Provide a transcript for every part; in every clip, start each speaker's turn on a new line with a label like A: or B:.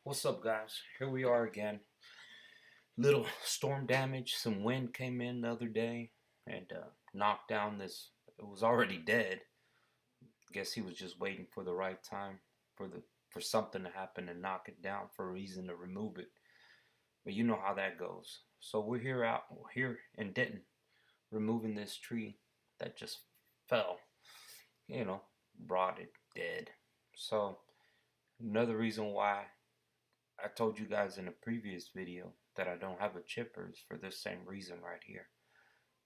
A: What's up, guys? Here we are again. Little storm damage. Some wind came in the other day and knocked down this. It was already dead. Guess he was just waiting for the right time for something to happen and knock it down for a reason to remove it. But you know how that goes. So we're here in Denton, removing this tree that just fell. You know, rotted, dead. So another reason why I told you guys in a previous video that I don't have a chipper is for this same reason right here.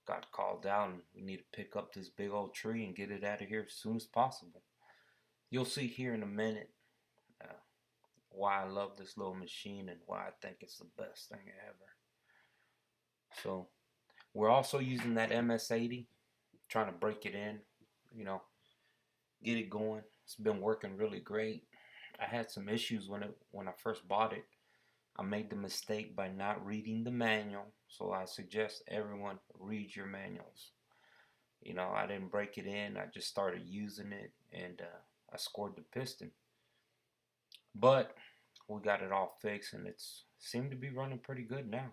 A: Got called out and we need to pick up this big old tree and get it out of here as soon as possible. You'll see here in a minute uh, why I love this little machine and why I think it's the best thing ever. So we're also using that MS-80, trying to break it in, you know, get it going. It's been working really great. I had some issues when I first bought it. I made the mistake by not reading the manual, so I suggest everyone read your manuals. You know, I didn't break it in, I just started using it and I scored the piston. But we got it all fixed and it's seemed to be running pretty good now.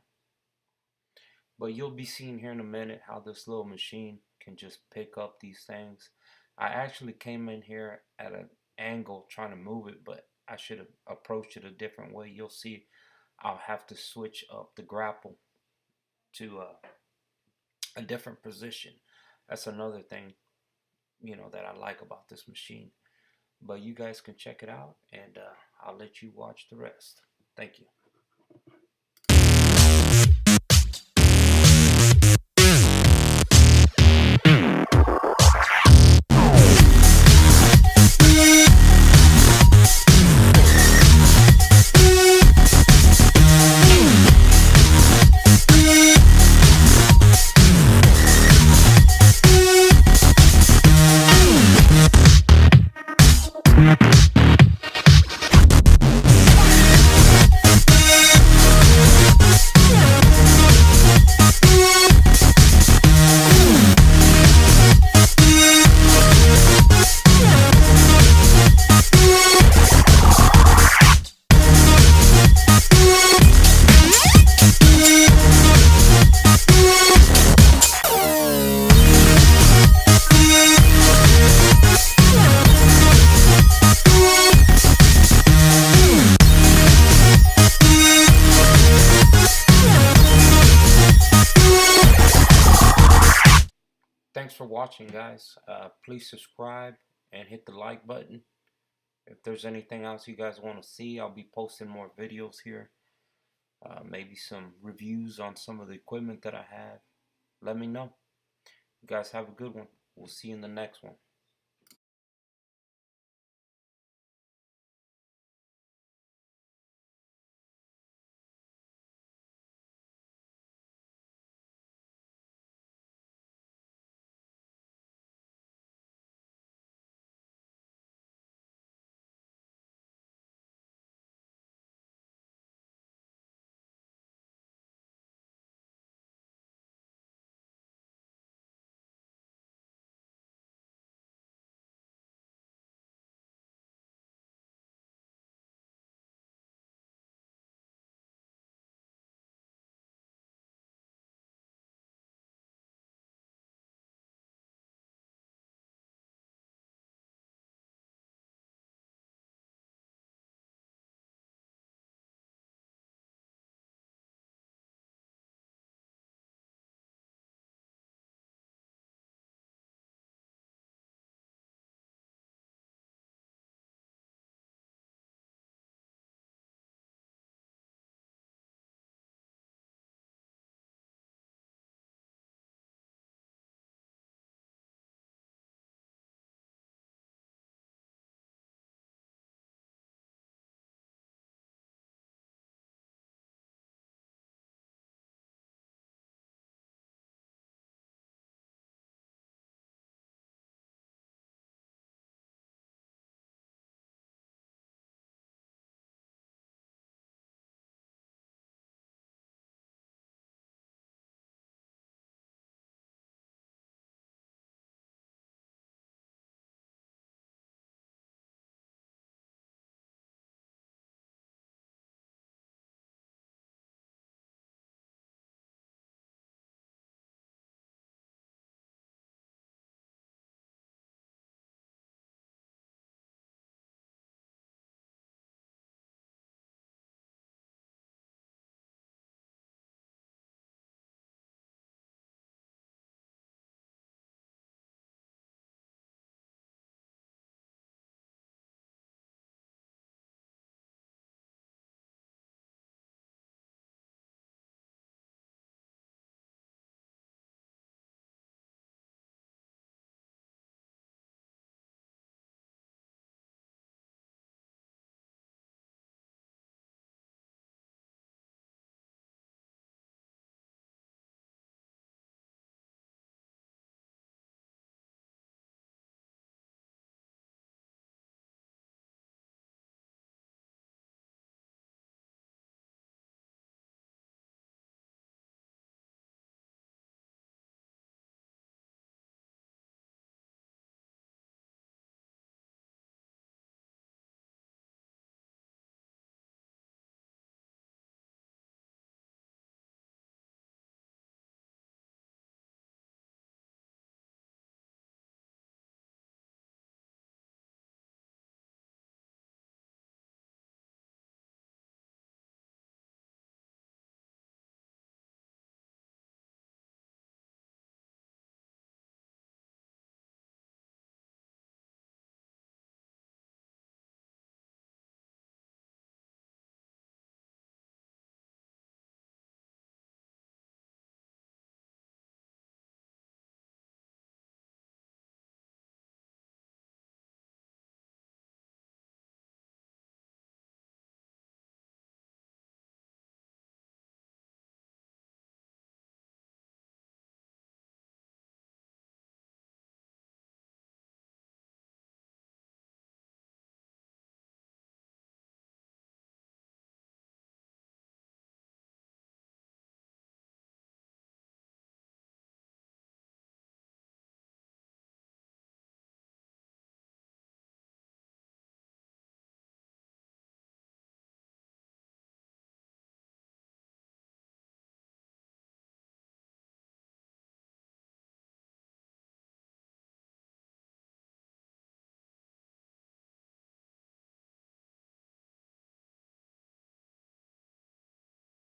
A: But you'll be seeing here in a minute how this little machine can just pick up these things. I actually came in here at an angle trying to move it, but I should have approached it a different way. You'll see I'll have to switch up the grapple to a different position. That's another thing, that I like about this machine. But you guys can check it out, and I'll let you watch the rest. Thank you. Thanks for watching, guys. Please subscribe and hit the like button. If there's anything else you guys want to see, I'll be posting more videos here. Maybe some reviews on some of the equipment that I have. Let me know. You guys have a good one. We'll see you in the next one.